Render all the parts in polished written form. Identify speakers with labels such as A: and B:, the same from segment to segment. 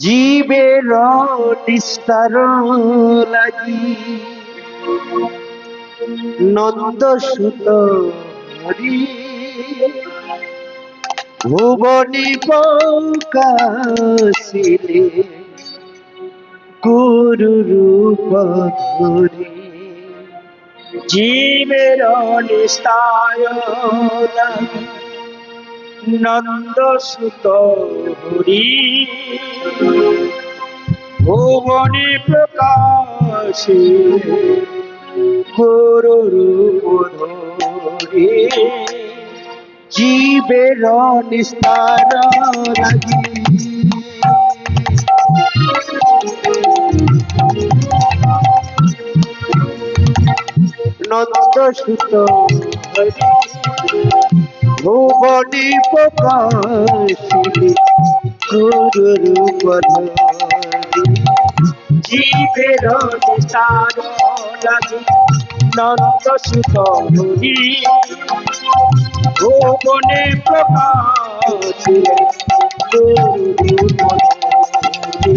A: জীবের নিস্তার লাগি নন্দ সুত ভুবনী প্রকাশিলে গুরু রূপ ধরি। জীবের নিস্তার লাগি নন্দ সুত হরি ভুবনে প্রকাশে গুরু রূপ ধরি। জীবের নিস্তার লাগি নন্দ সুত হরি ভুবনী প্রকাশিলে গুরু রূপ ধরি। জীবের নিস্তার লাগি নন্দ সুত হরি ভুবনে প্রকাশিলে গুরু রূপ ধরি।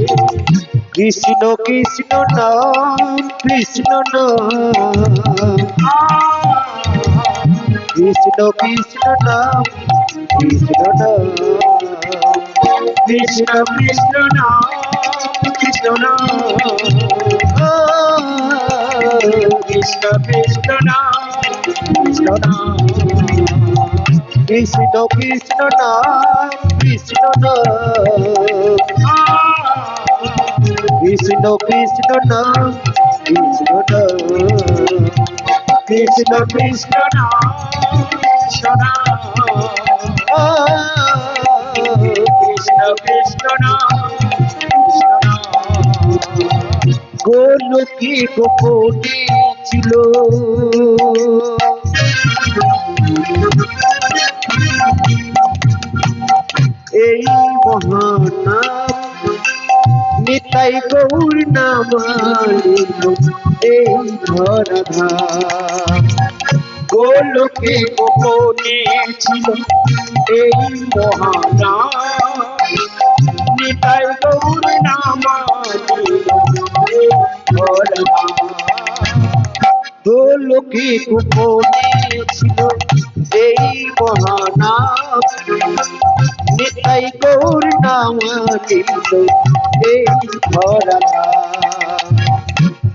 A: কৃষ্ণ কৃষ্ণ নাম কৃষ্ণ নাম কৃষ্ণ কৃষ্ণ নাম কৃষ্ণ নাম কৃষ্ণ কৃষ্ণ নাম কৃষ্ণ নাম কৃষ্ণ কৃষ্ণ নাম কৃষ্ণ নাম কৃষ্ণ কৃষ্ণ নাম কৃষ্ণ নাম কৃষ্ণ কৃষ্ণ নাম কৃষ্ণ নাম কৃষ্ণ কৃষ্ণ নাম কৃষ্ণ নাম কৃষ্ণ কৃষ্ণ নাম কৃষ্ণ নাম। গোলকে গোপনে ছিল এই মহানাম নিতাই গৌর নামালিল এই ধরাধাম। গোলকে গোপনে ছিল এই মহানাম নিতাই গৌর নামালিল এই ধরাধাম। গোলকে গোপনে ছিল এই মহানাম নিতাই গৌর নামালিল এই ধরাধাম।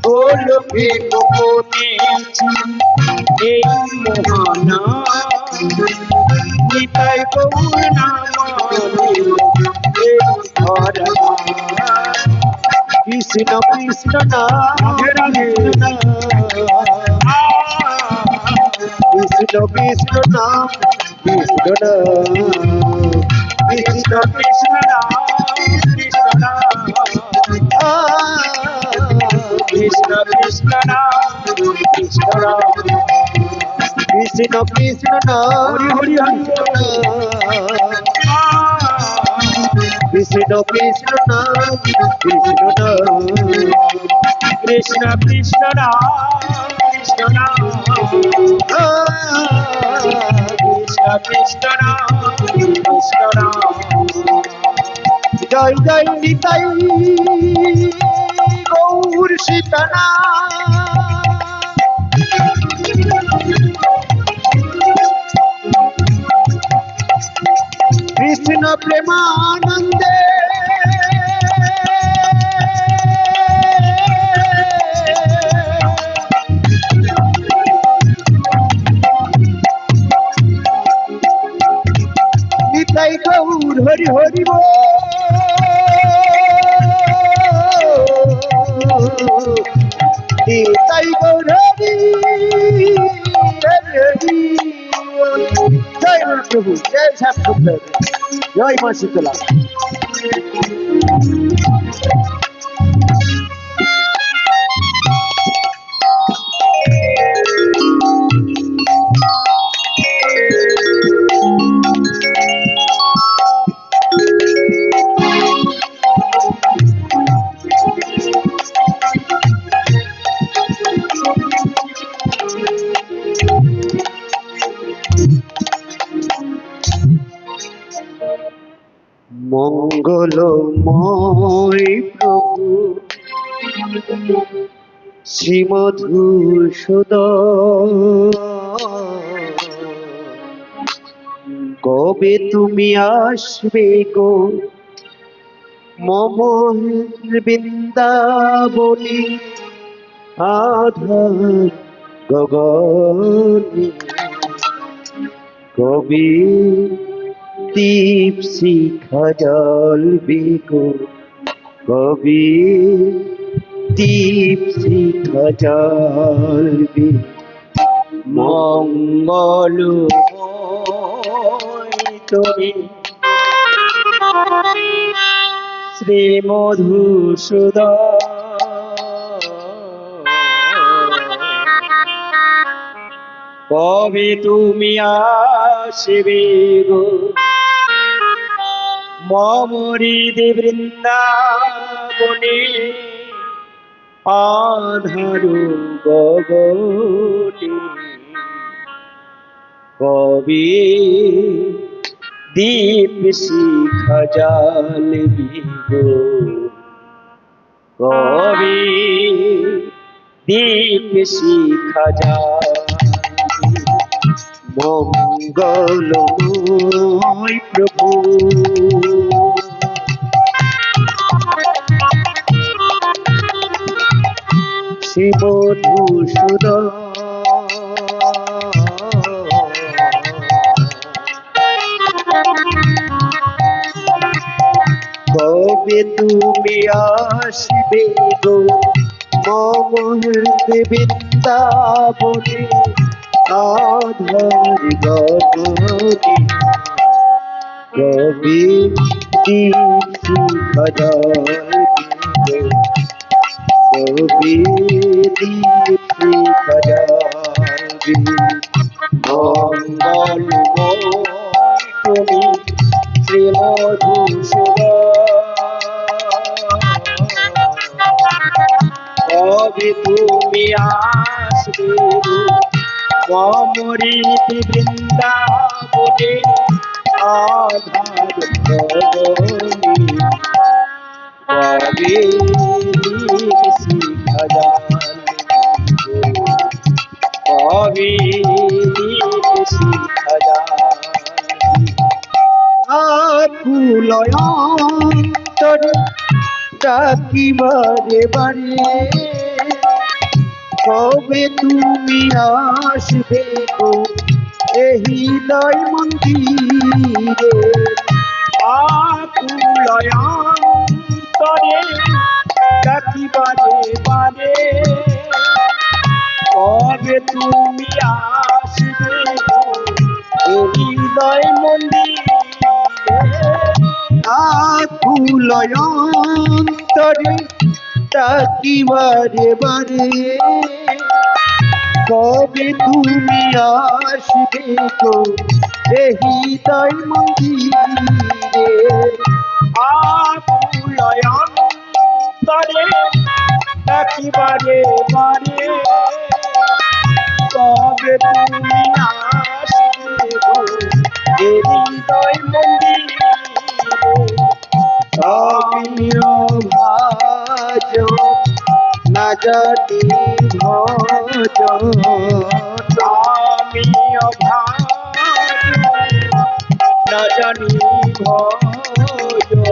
A: গোলকে গোপনে ছিল এই মহানাম নিতাই গৌর নামালিল এই ধরাধাম। কৃষ্ণ কৃষ্ণ নাম কৃষ্ণ কৃষ্ণ কৃষ্ণ নাম কৃষ্ণ কৃষ্ণ কৃষ্ণ নাম কৃষ্ণ কৃষ্ণ কৃষ্ণ নাম কৃষ্ণ কৃষ্ণ কৃষ্ণ নাম হরি হরি কৃষ্ণ কৃষ্ণ নাম কৃষ্ণ কৃষ্ণ কৃষ্ণ নাম কৃষ্ণ কৃষ্ণ কৃষ্ণ নাম কৃষ্ণ। জয় জয় নিতাই গৌর সীতানা কৃষ্ণ প্রেমানন্দে নিতাই গৌর হরি হরি বল নিতাই গৌর হরি হরি জয় প্রভু জয় সাক্ষাৎ জয় মা শীতলা। মঙ্গলময় প্রভু শ্রী মধুসূদন, কবে তুমি আসবে গো মম বৃন্দাবনে আধার গগনে, কবে দীপ শিখা জ্বলবে গো, কবে দীপ শিখা জ্বলবে। মঙ্গলময় তুমি শ্রী মধুসূদন, কবে তুমি আসবে গো মম হৃদে বৃন্দাবনে আধার গগনে, কবে দীপ শিখা জ্বালবে গো, কবে দীপ শিখা জ্বালবে। মঙ্গলময় প্রভু শ্রী মধুসূদন, কবে তুমি আসবে গো মম হৃদে বৃন্দাবনে আধার গগনে, কবে দীপ শিখা জ্বলবে গো, কবে দীপ শিখা জ্বলবে। মঙ্গলময় তুমি শ্রী মধুসূদন, কবে তুমি আসবে মম হৃদে বৃন্দাবনে আধার গগনে, কবে দীপ শিখা জ্বলবে গো, কবে দীপ শিখা জ্বলবে। আকুলয় অন্তরে ডাকি বারে বারে, কবে তুমি আসবে গো এই হৃদয় মন্দিরে। আকুলয় অন্তরে ডাকি বারে বারে, কবে তুমি আসবে গো এই হৃদয় মন্দিরে। আকুলয় অন্তরে ডাকি বারে বারে, কবে তুমি আসবে গো এই হৃদয় মন্দিরে। আকুলয় অন্তরে ডাকি বারে বারে, কবে তুমি আসবে গো এই হৃদয় মন্দিরে। আমিও ভাজ না জানি ভজন, আমিও ভাজ না জানি ভজন,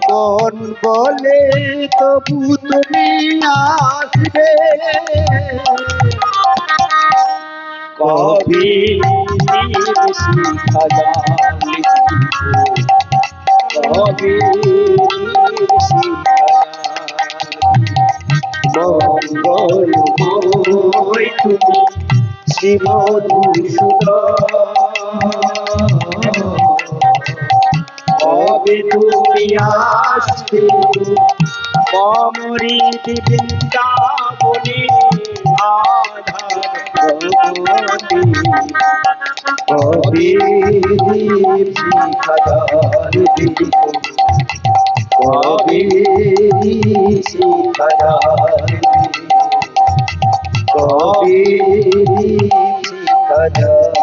A: মন বলে তবু তুমি আসবে, কবে দীপ শিখা জ্বালবে গো, কবে দীপ শিখা জ্বালবে। মঙ্গলময় তুমি শ্রী মধুসূদন, কবে তুমি আসবে মম হৃদে বৃন্দাবনে আধার গগনে, কবে দীপ শিখা জ্বালবে গো, কবে দীপ শিখা জ্বালবে, কবে দীপ শিখা জ্বালবে।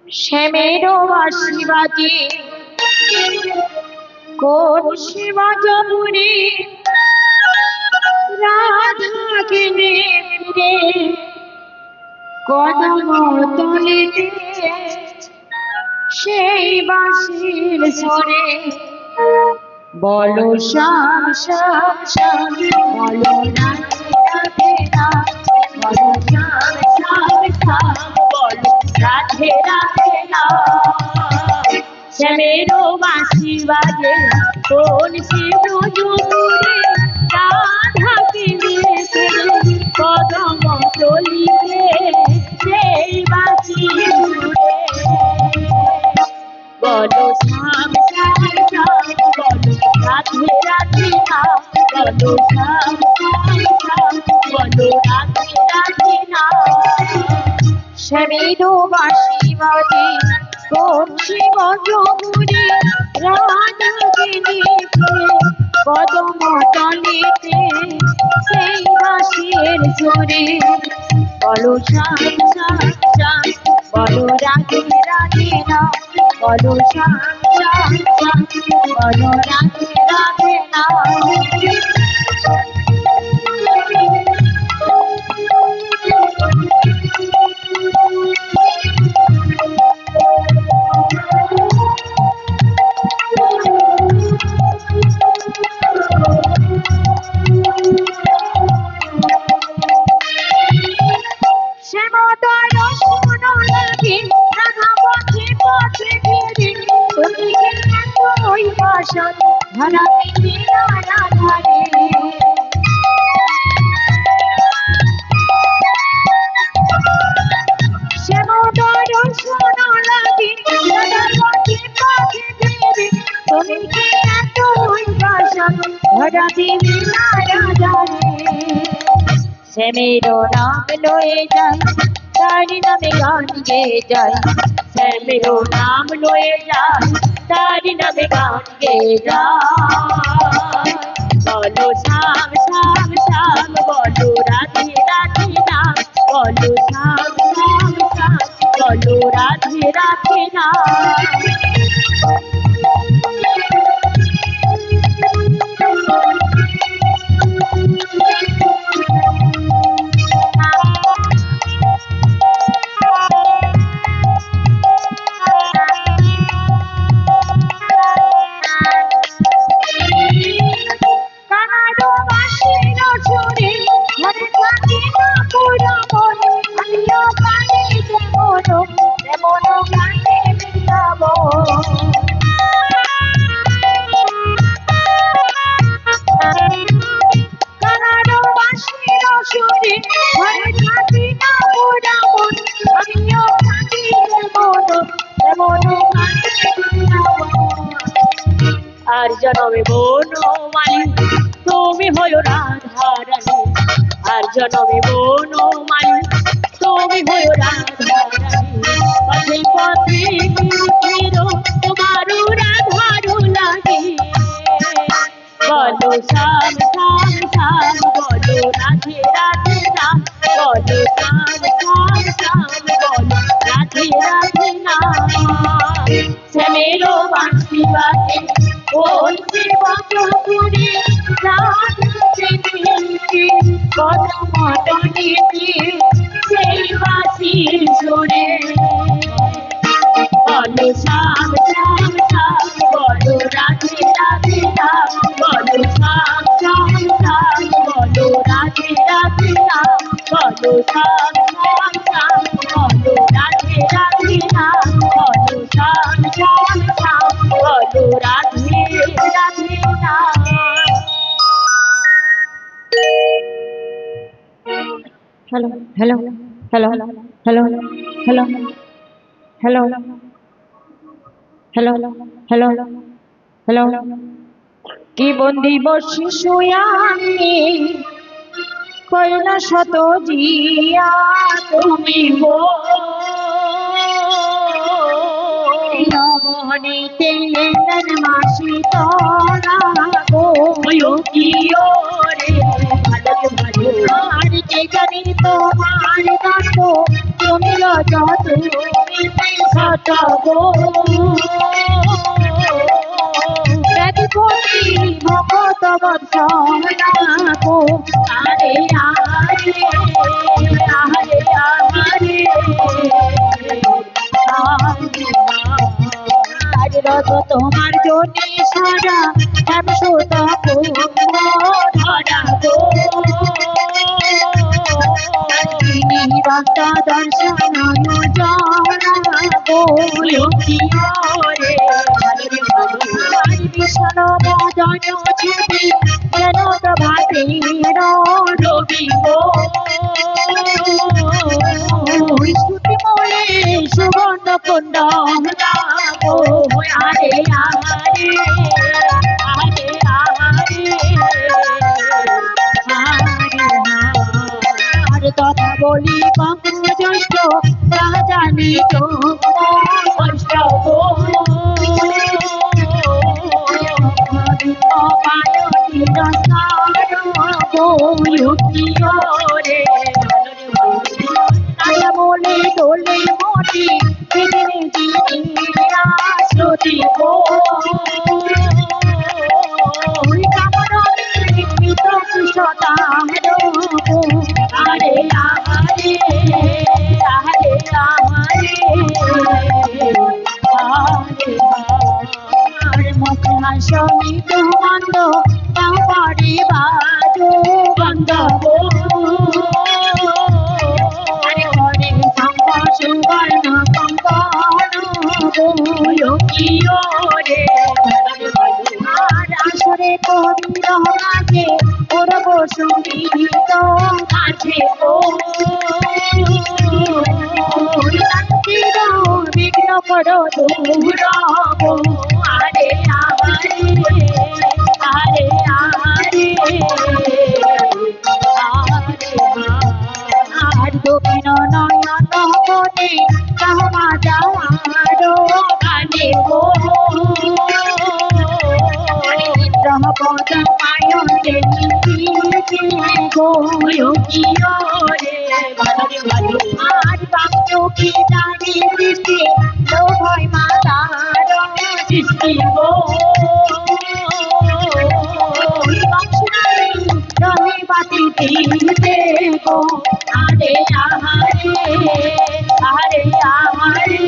B: শ্যামেরও বাঁশি বাজে কোন শিবজপুরে রাধা কেনে ফিরে কদম তলিতে সেই বাঁশির সুরে বলো শ্যাম শ্যাম শ্যাম বলো রাধে রাধে রাম বলো শ্যাম শ্যাম শ্যাম বলো রাধে রাধে রাম শ্যামেরও বাঁশি বাজে কোন শিবজপুরে রাধাকে নিয়ে ফিরে কদম তলিতে সেই বাঁশির সুরে বলো শ্যাম শ্যাম শ্যাম বলো রাধে রাধে রাম বলো শ্যাম শ্যাম শ্যাম বলো রাধে রাধে রাম শ্যামেরও বাঁশি বাজে কোন শিবজপুরে রাধাকে নিয়ে কদম তলিতে সেই বাঁশির সুরে বলো শ্যাম শ্যাম শ্যাম বলো রাধে রাধে রাম বলো শ্যাম শ্যাম শ্যাম বলো রাধে রাধে রাম শ্যামেরও নাম লয়ে যায় তার নামে গান গেয়ে যায় শ্যামেরও নাম লয়ে যায় তার নামে গান গেয়ে যায় বলো শ্যাম শ্যাম শ্যাম বলো রাধে রাধে রাম বলো শ্যাম শ্যাম শ্যাম বলো রাধে রাধে রাম আর জনমে বনমালী তুমি হলো রাধা রানী আর জনমে বনমালী তুমি হলো রাধা রানী পথে পথে ফিরো তোমার রাধারো লাগে বলো শ্যাম শ্যাম শ্যাম বলো রাধে রাধে রাম বলো শ্যাম শ্যাম শ্যাম বলো রাধে রাধে রাম শ্যামেরও বাঁশি বাজে কোন শিবজপুরে রাধাকে নিয়ে কদম তলিতে সেই বাঁশির সুরে বলো শ্যাম শ্যাম শ্যাম বলো রাধে রাধে রাম বলো শ্যাম শ্যাম শ্যাম বলো রাধে রাধে রাম বলো শ্যাম শ্যাম শ্যাম বলো রাধে রাধে রাম বলো শ্যাম শ্যাম শ্যাম বলো Radhe Radhe Ram hello hello hello hello hello hello hello hello hello কি বন্দি বসি শুয়ানি কইলা শত জিয়া তুমি গো নবনীতে এলেন মাসি তোরা গো কি ওরে ভালো ভালো আর কে জানি তোমার গান তুমি যত গো ব্যাধিপতি ভগত বৎসলা গো আরে আরে আরে আরে আজ রত তোমার জন্যে সারা একশো ধরা গো নিরন্ত দর্শন জরা গো রে বিশাল বদন ছবি যেন প্রভাতের রবি গো শ্রুতিময়ে সুবর্ণ কুণ্ড গো আরে আরে আরে আরে কথা বলি কঙ্কজ্যেষ্ঠ রাজানি তো কষ্ট গো পায়নি রসার গো রে আয়া বলে দোলে মোটি শ্রুতি গো আরে আরে আরে আরে মখনা সমিত মন্দ পাড়ি বাজো বন্ধ গো আরে ঘরে শঙ্খ সুবর্ণ কঙ্কণ গো রে আর আসরে কবির কাছে করব সঙ্গীত কাছে গো বিঘ্ন করো দূর গো আরে আরে আরে আরে আর দক্ষিণ নয়ন বনে কাহমা যাওয়ারো গানে গো ব্রহ্মপদ পায়নে গো রে আর বাক্যকে জানি দৃষ্টি লোভয় মাতার সৃষ্টি গো রহি বাতিতে গো আরে আহারে আরে আহারে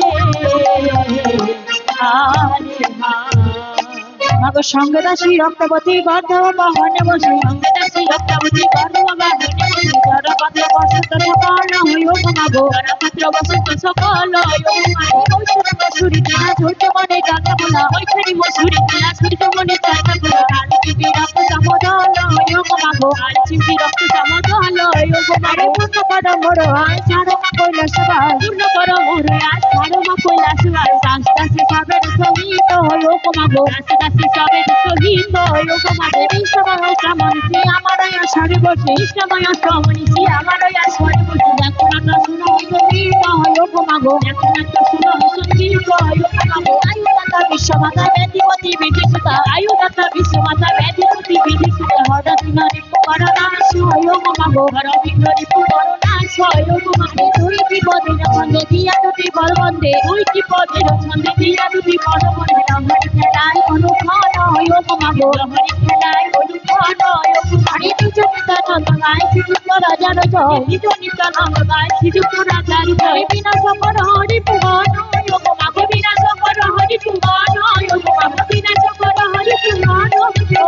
B: মাগো সঙ্গে দাসী রক্তবতী গর্ধ বাহনে বসে সঙ্গে দাসী রক্তবতী গর্ধ বাহনে বসে জড়পাত্র বসন্ত সকল হইও মাগো জড়পাত্র বসন্ত সকল হইও মাগো ঐশ্বর মসুরি তারা ঝুলতে মনে টাকা বলা ঐশ্বরী মসুরি তারা ঝুলতে মনে টাকা বলা কাল চিপি রক্ত সমদল হইও মাগো কাল চিপি রক্ত সমদল হইও মাগো পূর্ণ করো মোর আয় ছাড়ো মা কৈলাস বাস পূর্ণ করো মোর আয় ছাড়ো মা কৈলাস বাস দাস দাসী সবের সহিত হইও মাগো দাস দাসী সবের সহিত হইও মাগো বিশ্বময় শ্রামণী আমার আষাঢ়ে বসে বিশ্বময় শ্রামণী আমার আষাঢ়ে বসে দেখো না শুনো সঙ্গীত হইও মাগো দেখো না শুনো সঙ্গীত হইও মাগো আয়ুদাতা বিশ্বমাতা ব্যাধিপতি বিধিসুতা আয়ুদাতা বিশ্বমাতা ব্যাধিপতি বিধিসুতা হরদিন রিপু করনাশ হইও মাগো হরদিন রিপু করনাশ হইও মাগো দুইটি পদের ছন্দে দিয়া দুটি বলবন্দে দুইটি পদের ছন্দে দিয়া দুটি বলবন্দে লহরি খেলায় অনুক্ষণ হইও মাগো লহরি খেলায় অনুক্ষণ হইও হরি নিযুক্ত নন্দ গায় শ্রীযুক্ত রাজার জয় নিযুক্ত নন্দ গায় শ্রীযুক্ত রাজার জয় বিনাশ কর হরি পুরাণ হইও মাগো বিনাশ কর হরি পুরাণ হইও মাগো বিনাশ কর হরি পুরাণ হইও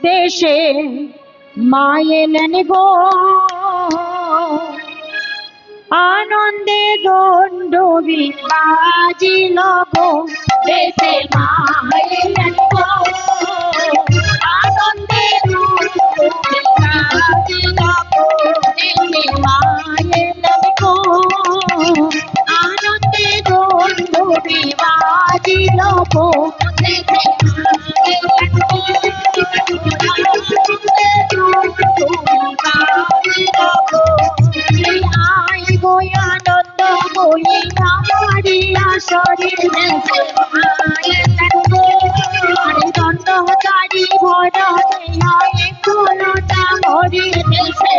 B: দেশে মায়েলেন গো আনন্দে দণ্ডবি বাজিল গো দেশে মায়েলেন গো আনন্দে দণ্ডবি বাজিল গো দেশে মায়েলেন গো আনন্দে দণ্ডবি বাজিল গো দেশে মায়েলেন গো আই গো আনন্দ বই আমারি আসরে আরে দণ্ডকারী ভর দেহায় কোনটা হরি দেশে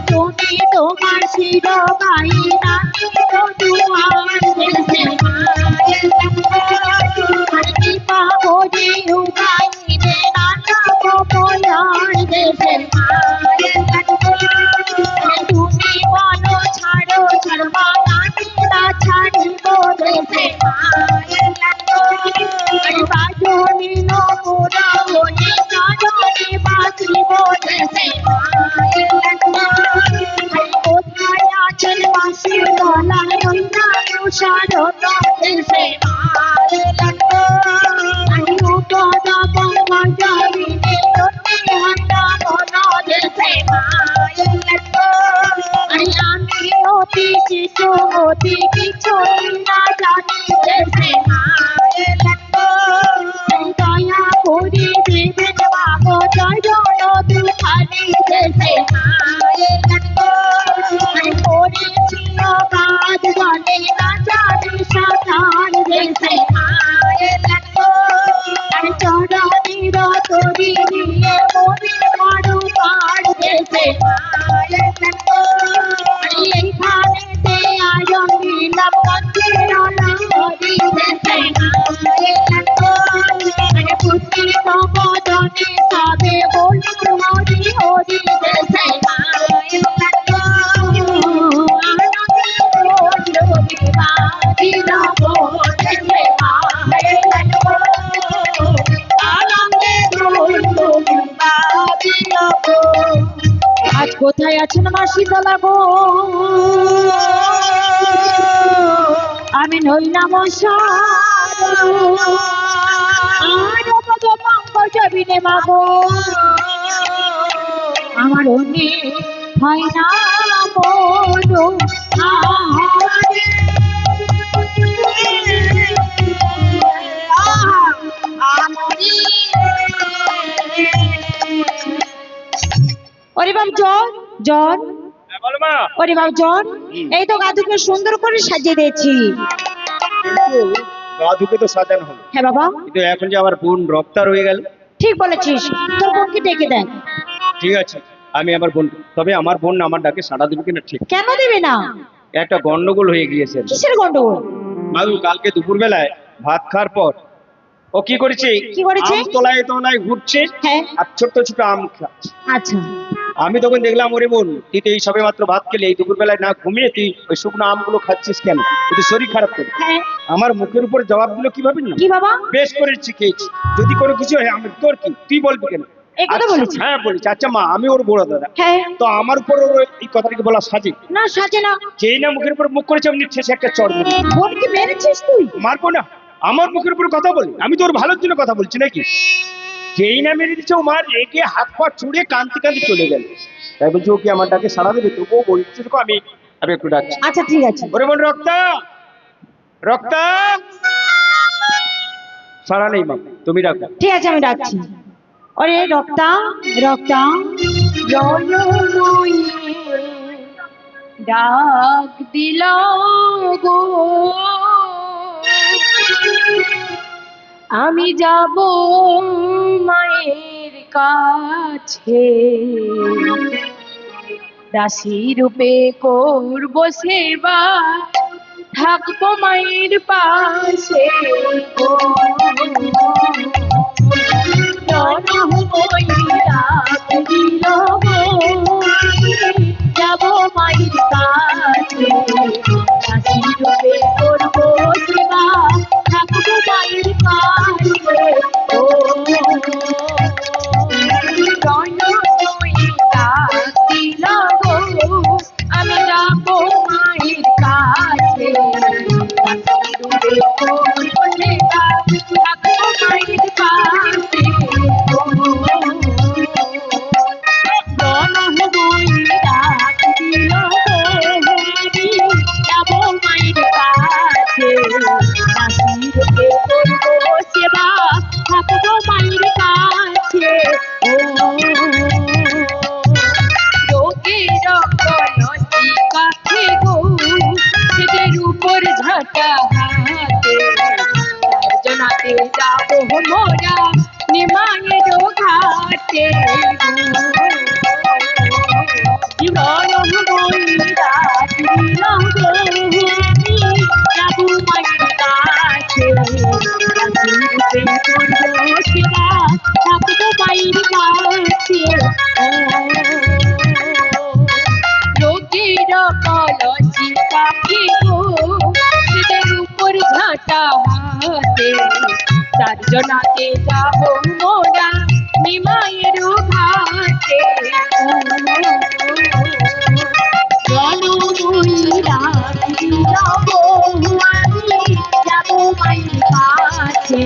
B: তুমি তোমার শিরবা আছেন মা শীতলা গো, আমি নইলাম যাবিনে মাগো, আমার অনে হয় না বলো আহারে। ওরে বাপ জন জন,
A: বলো মা।
B: ওরে বাপ জন, এই তো গাধুকে সুন্দর করে সাজিয়ে দিয়েছি।
A: গাধুকে তো সাজানো হলো,
B: হ্যাঁ বাবা,
A: কিন্তু এখন যে আমার বোন রক্তা রয়ে গেল।
B: ঠিক বলেছিস, তোর বোনকে ডেকে দেন।
A: ঠিক আছে, আমি আমার বোন, তবে আমার বোন আমার ডাকে সাড়া দেবে কিনা ঠিক।
B: কেন দেবে না?
A: একটা গন্ডগোল হয়ে গিয়েছে।
B: কিসের গন্ডগোল?
A: মাদু কালকে দুপুর বেলায় ভাত খাওয়ার পর ও কি করেছে,
B: কি করেছে?
A: আম তলায় তলায় ঘুরছে,
B: হ্যাঁ।
A: আর ছোট্ট ছোট আম খাচ্ছে।
B: আচ্ছা,
A: আমি তখন দেখলাম, ওরে বোন তুই তো এই সবে মাত্র ভাত খেলে, এই দুপুর বেলায় না ঘুমিয়ে তুই ওই শুকনো আমগুলো খাচ্ছিস কেন? তুই শরীর খারাপ করে।
B: হ্যাঁ।
A: আমার মুখের উপর জবাব দিল কিভাবে না,
B: কি বাবা?
A: বেশ করেছি খেয়েছি, যদি কোনো কিছু হয় আমি তোর কি, তুই বলবি কেন?
B: এই কথা
A: আচ্ছা,
B: বলেছি?
A: হ্যাঁ বলেছি। আচ্ছা মা, আমি ওর বড় দাদা,
B: হ্যাঁ।
A: তো আমার উপর ওর এই কথাটাকে বলা সাজে
B: না সাজে না।
A: যেই না মুখের উপর মুখ করেছে অমনি শেষে একটা চড় মেরে দিয়েছে।
B: বোনকে মেরেছিস তুই?
A: মারবো না, আমার মুখের উপর কথা বলি, আমি তোর ভালোর জন্য কথা বলছি নাকি? যেই না মেরে দিচ্ছে ও মার রেগে হাত পা চুড়ে কাঁদতে কাঁদতে চলে গেল। তাই বলছি ও কি আমার ডাকে সাড়া দেবে? তবুও বলছি আমি আমি একটু ডাকছি।
B: আচ্ছা ঠিক আছে।
A: ওরে বোন রক্তা, রক্তা, সাড়া নেই মা, তুমি ডাকো।
B: ঠিক আছে, আমি ডাকছি। ওরে রক্তা রক্তা, জলময়ী ডাক দিল গো, আমি যাব মায়ের কাছে, দাসী রূপে করব সেবা, থাকবো মায়ের পাশে গো। জনময়ী ডাক দিল গো, যাব মায়ের কাছে, দাসী রূপে করব সেবা, থাকবো মায়ের পাশে গো। জনময়ী ডাক দিল গো, আমি যাব মায়ের কাছে, দাসী রূপে করব সেবা, থাকবো মায়ের পাশে গো। জনময়ী ডাক দিল গো, আমি যাব মায়ের কাছে, দাসী রূপে করব সেবা, থাকবো মায়ের কাছে ও। লোকের কলসি কাছে গো, সেদের উপর ঝাঁটা হাতে, জনাতে যাব মোরা নিমায়ের ঘাটে গো। জনময়ী ডাক দিল গো, আমি যাব মায়ের কাছে, দাসী রূপে করব সেবা, থাকবো মায়ের কাছে ও। লোকের কলসি কাছে গো, সেদের উপর ঝাঁটা হাতে, চারজনাতে যাব মোরা নিমায়ের ঘাটে জনময়ী ডাক দিল গো, আমি যাব মায়ের কাছে,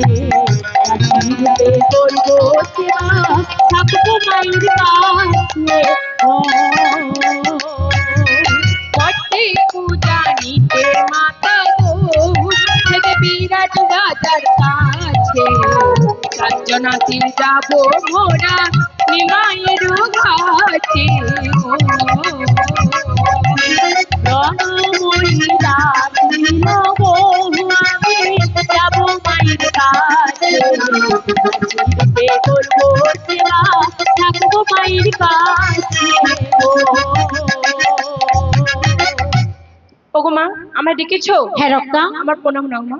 B: দাসী রূপে করব সেবা, থাকবো মায়ের কাছে ও। বটে পূজা নিতে মাতা গো, সেদে বিরাট রাজার কাছে, কাঞ্চনাতে যাব মোরা নিমায়ের ঘাটে ও। জনময়ী ডাক দিল গো, আমি যাব মায়ের কাছে, দাসী রূপে করব সেবা, থাকবো মায়ের কাছে ও। ওগো মা, আমায় ডেকেছো? হ্যাঁ রক্তা, আমার প্রণাম নাও মা।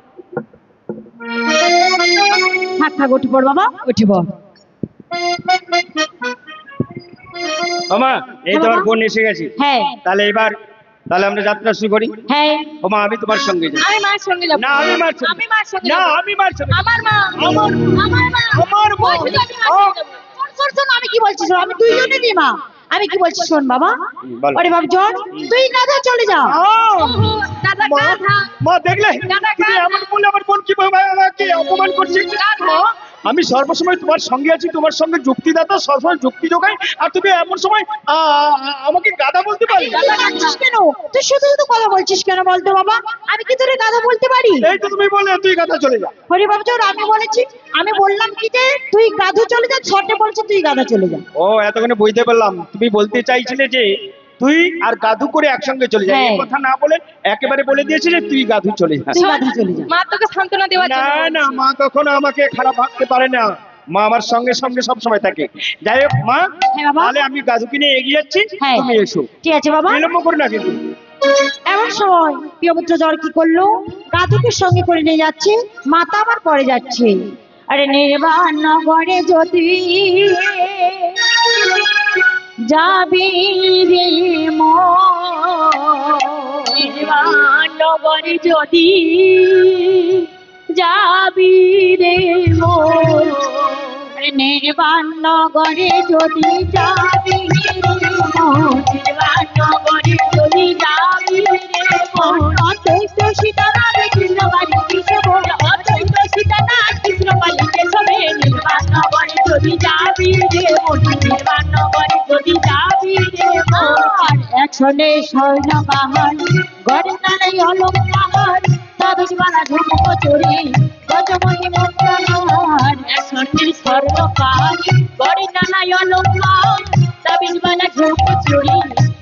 B: থাক থাক, উঠে পড় বাবা, উঠে পড়।
A: ওমা, এই তো আমার বোন এসে গেছে।
B: হ্যাঁ।
A: তাহলে এবার তাহলে আমরা যাত্রা শুরু করি।
B: হ্যাঁ।
A: ওমা, আমি তোমার সঙ্গে যাই।
B: আমি মার সঙ্গে যাব।
A: না আমি মার সঙ্গে,
B: আমি মার সঙ্গে
A: না
B: যাব।
A: আমি মার সঙ্গে,
B: আমার মা,
A: আমার
B: আমার মা,
A: আমার বোন।
B: বলছি তো আমি মার সঙ্গে যাব। শোন শোন শোন, আমি কি বলছি শোন, আমি দুইজনেরই মা। আমি কি বলছি শোন বাবা।
A: বলো।
B: আরে বাবজন, তুই গাধা চলে যা।
C: দাদা
A: মা,
C: গাধা।
A: মা দেখলে
C: গাধা,
A: তুমি
C: গাধা।
A: এমন বললে আমার বোন কিভাবে আমাকে অপমান করছে। মা, আমি সর্বসময় তোমার সঙ্গে আছি, তোমার সঙ্গে যুক্তিদাতা, সবসময় যুক্তি যোগাই, আর তুমি এমন সময় আমাকে গাধা বলতে পারি?
B: গাধা ডাকছিস কেন? তুই শুধু শুধু কথা বলছিস কেন বলতো বাবা? আমি কি তোরে গাধা বলতে পারি?
A: এই তো তুমি বলে তুই গাধা চলে যা।
B: হরি বাবজন, আমি বলেছি, আমি বললাম কি যে তুই গাধু চলে যা, ছোটে বলছে তুই গাধা চলে যা।
A: ও এতক্ষণে বুঝতে পারলাম, তুমি বলতে চাইছিলে যে তুই আর গাধু করে একসঙ্গে চলে যা। এই
B: হ্যাঁ।
A: কথা না বলে একেবারে বলে দিয়েছিলে তুই গাধু চলে যা।
B: তুই গাধা চলে যা।
C: মা তোকে সান্ত্বনা দেওয়ার
A: না
C: জন্য
A: না,
C: বলছি।
A: মা কখনো আমাকে খারাপ ভাবতে পারে না। মা আমার সঙ্গে সঙ্গে সব সময় থাকে। যাই হোক মা,
B: হ্যাঁ বাবা।
A: তাহলে আমি গাধুকে নিয়ে এগিয়ে যাচ্ছি,
B: হ্যাঁ।
A: তুমি এসো।
B: ঠিক আছে বাবা।
A: বিলম্ব করো না কিন্তু।
B: এমন সময় প্রিয়পুত্র জ্বর কি করলো, গাধুকে সঙ্গে করে নিয়ে যাচ্ছে, মাতা আবার পরে যাচ্ছে। আরে নির্বাণ নগরে যদি যাবি রে
C: নির্বাণ নগরে যদি যাবি রে মোর,
B: আরে নির্বাণ নগরে যদি যাবি রে
C: নির্বাণ নগরে যদি যাবি রে মোর,
B: অদ্বৈত সীতারাম কৃষ্ণ বাড়ি কৃষ্ণ বল,
C: অদ্বৈত সীতানাথ কৃষ্ণ পালিতে সবে নির্বাণ নগরে যদি যাবি রে মোর, নির্বাণ নগরে যদি যাবি রে মোর।
B: আর একশনে স্বর্ণ পাহাড়, গড়ে নাড়াই অলঙ্কার, তাবিজ বালা ঝুমুক চুরি, গজমণি মুক্তার।
C: একশনে স্বর্ণ পাহাড়, গড়ে নানাই অলঙ্কার, তাবিজ বালা ঝুমক চুরি,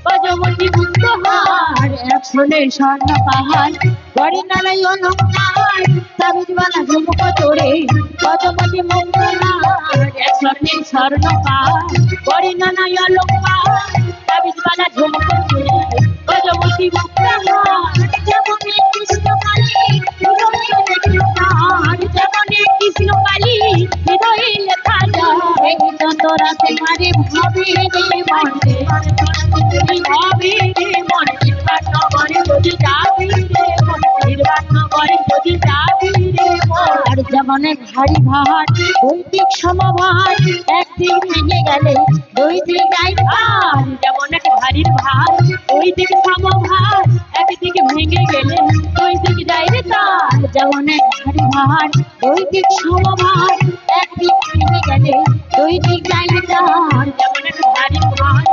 C: গজমণি মুক্তহার।
B: আর একশনে স্বর্ণ পাহাড়, গড়ে নাড়াই অলঙ্কার, তাবিজ বালা ঝুমুক চুরি, গজমণি মুক্তার।
C: একশনে স্বর্ণ পাহাড়, গড়ে নানাই অলঙ্কার, তাবিজ বালা ঝুমক চুরি, গজমণি মুক্তহার।
B: যেমন কৃষ্ণ কালী হৃদয়ে লেখা,
C: যেমন কৃষ্ণ কালী হৃদয়ে লেখা যায়,
B: এই চন্দরাতে মারে ভাবে রে মনে।
C: ভাবি রে মন, নির্বাণ নগরে যদি যাবি রে মন, নির্বাণ নগরে যদি যাবি রে মন।
B: আর যেমন ভারী ভার, দুই দিক সমভার, একদিক ভেঙে গেলে দুই দিক গাই
C: আর যেমন এক ভারীর ভার, ওই দিক সমভার, একদিকে ভেঙে গেলে ওই দিক যাই রে তার।
B: যেমন ভারী ভার, দুই দিক সমভার, একদিক ভেঙে গেলে দুই দিক গাই তার।
C: যেমন এক ভারী ভার,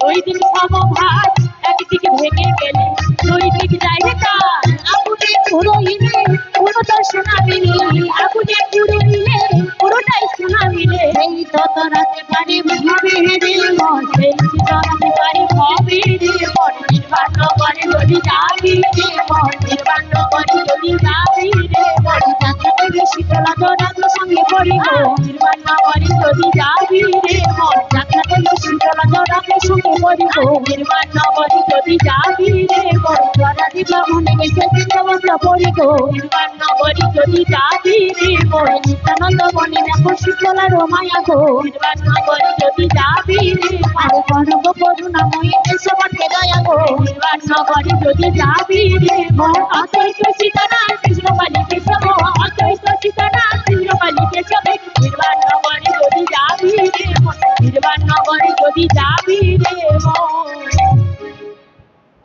C: ওই দিক সমভার, একদিকে ভেঙে গেলে ওই দিক যাই রে তার।
B: আগুনে পুরোহিলে পুরোটা শোনাবিলে,
C: আগুনে পুরোহিলে পুরোটাই শোনাবিলে,
B: সেই তত রাতে পারে ভাবে রে মন।
C: সেই চিতরাতে পারি ভাবি রে মন, নির্বাণ নগরে যদি যাবি রে মন, নির্বাণ নগরে যদি যাবি রে মন।
B: যাত্রাতে শীতলা জড়াতে সঙ্গে পড়িব,
C: নির্বাণ নগরে যদি যাবি রে মন,
B: যাত্রাতে শীতলা জড়াতে সঙ্গে পড়িব।
C: নির্বাণ নগরে যদি যাবি রে মন,
B: জড়া দিবা মনে গেছে চিত্তবন্ধ পড়িব।
C: নির্বাণ নগরে যদি যাবি রে মন,
B: নিত্যানন্দ বনে দেখো শীতলা রমায়া গো।
C: নির্বাণ নগরে যদি যাবি রে মন,
B: আরে কনক করুণাময়ী এসবকে দয়া গো।
C: নির্বাণ নগরে যদি যাবি রে মন, অদ্বৈত সীতানাথ কৃষ্ণ পালিতে সব, অদ্বৈত সীতানাথ কৃষ্ণ পালিতে সবে নির্বাণ নগরে যদি যাবি রে মন, নির্বাণ নগরে যদি যাবি রে মন।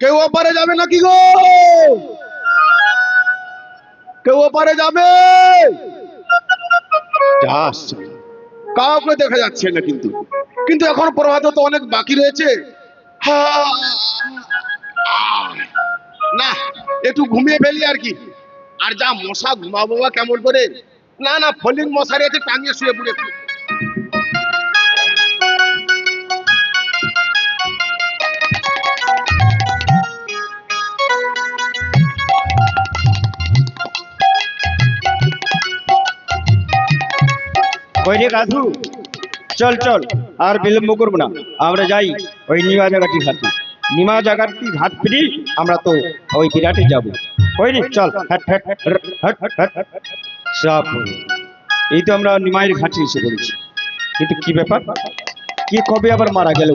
D: কেউ ওপারে যাবে নাকি গো? কেউ ওপারে যাবে?
A: যাস।
D: কাউকে দেখা যাচ্ছে না, কিন্তু কিন্তু এখন প্রভাত তো অনেক বাকি রয়েছে। না, একটু ঘুমিয়ে ফেলি আর কি। আর যা মশা, ঘুমাবো বা কেমন করে? না না, ফলিং মশারি আছে, টাঙিয়ে শুয়ে পড়ে।
A: ওই রে গাধু, চল চল, আর বিলম্ব করবো না, আমরা যাই ওই নিমা জায়গাটি ঘাটে। নিমা জায়গাটি ঘাট ফিরি আমরা তো ওই বিরাটে যাব। ওই রে চল, হ্যাট হ্যাট হ্যাট হ্যাট হ্যাট হ্যাট। সব হলো। এই তো আমরা নিমাইয়ের ঘাটে এসে পড়েছি, কিন্তু কি ব্যাপার, কে কবে আবার মারা গেল?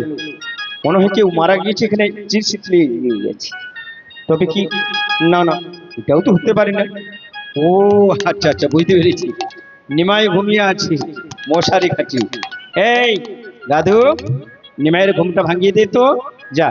A: মনে হয় কেউ মারা গিয়েছে, এখানে চিরশিতলে নিয়ে গেছে। তবে কি, না না, এটাও তো হতে পারে না। ও আচ্ছা আচ্ছা, বুঝতে পেরেছি, নিমাই ঘুমিয়ে আছে মশারি খাচ্ছি। এই দাদু, নিমাইয়ের ঘুমটা ভাঙিয়ে দে তো, যা।